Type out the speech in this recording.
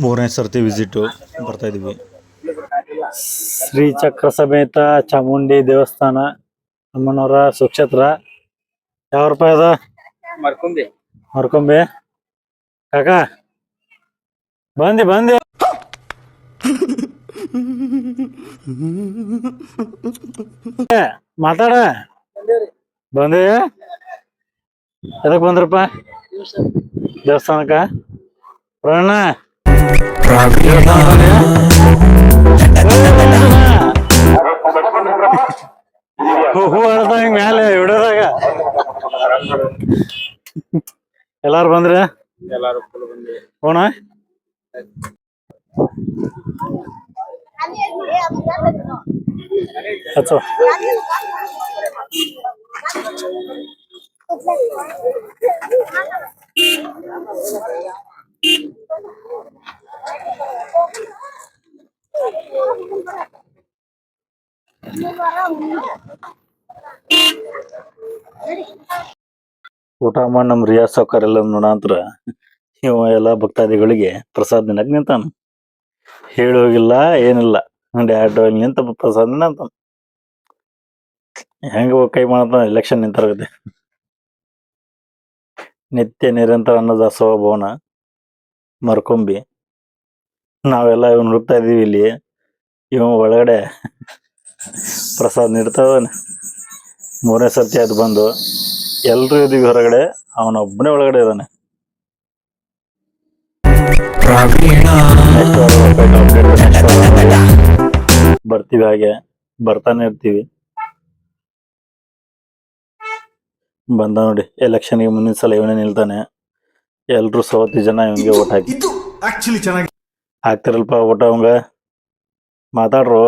ಮೂರನೇ ಸರ್ತಿ ವಿಸಿಟು ಬರ್ತಾ ಇದೀವಿ. ಶ್ರೀ ಚಕ್ರ ಸಮೇತ ಚಾಮುಂಡಿ ದೇವಸ್ಥಾನ ಅಮ್ಮನವರ ಸುಕ್ಷೇತ್ರ. ಯಾವ ರೂಪಾಯಿ ಅದ ಮರ್ಕೊಂಬಿ ಕಾಕ ಬಂದಿ ಮಾತಾಡ ಬಂದಿ ಎದಕ್ ಬಂದ್ರಪ್ಪ ದೇವಸ್ಥಾನಕ್ಕ ಪ್ರಣ ಹೂ ಆಡ್ದ ಹಿಂಗ ಮ್ಯಾಲೆ ಹಿಡೋದಾಗ ಎಲ್ಲಾರು ಬಂದ್ರ ಹೋಣ ಹಚ್ಚೋ ಊಟ ಮಾಡಿ ನಮ್ ರಿಯಾಜ್ ಸಾವ್ಕಾರ್ ಎಲ್ಲ ನೋಡಂತ್ರ ಇವ ಎಲ್ಲಾ ಭಕ್ತಾದಿಗಳಿಗೆ ಪ್ರಸಾದ್ ನಿನ್ನಕ್ ನಿಂತಾನ. ಹೇಳೋಗಿಲ್ಲ ಏನಿಲ್ಲ ಡೈರೆಕ್ಟ್ ನಿಂತ ಪ್ರಸಾದ್ ನಿಂತ ಹೆಂಗ ಕೈ ಮಾಡತಾನ ಎಲೆಕ್ಷನ್ ನಿಂತಾರಗತ್ತೆ. ನಿತ್ಯ ನಿರಂತರ ಅನ್ನದಾಸೋಹ ಭವನ ಮರ್ಕೊಂಬಿ ನಾವೆಲ್ಲ ಇವ್ನ ಹುಡುಕ್ತಾ ಇದೀವಿ ಇಲ್ಲಿ. ಇವ ಒಳಗಡೆ ಪ್ರಸಾದ್ ನೀಡ್ತಾವನೆ. ಮೂರನೇ ಸರ್ತಿ ಅದು ಬಂದು ಎಲ್ರು ಇದೀವಿ ಹೊರಗಡೆ, ಅವನೊಬ್ಬನೇ ಒಳಗಡೆ ಇದ್ದಾನೆ. ಬರ್ತೀವಿ, ಹಾಗೆ ಬರ್ತಾನೆ ಇರ್ತೀವಿ. ಬಂದ ನೋಡಿ, ಎಲೆಕ್ಷನ್ಗೆ ಮುಂದಿನ ಸಲ ಇವನೇ ನಿಲ್ತಾನೆ. ಎಲ್ರು ಸವತಿ ಜನ ಇವನ್ಗೆ ಓಟ್ ಹಾಕಿ. ಹಾಕ್ತಿರಲ್ಪ ಓಟ್ ಅವಂಗ. ಮಾತಾಡ್ರು.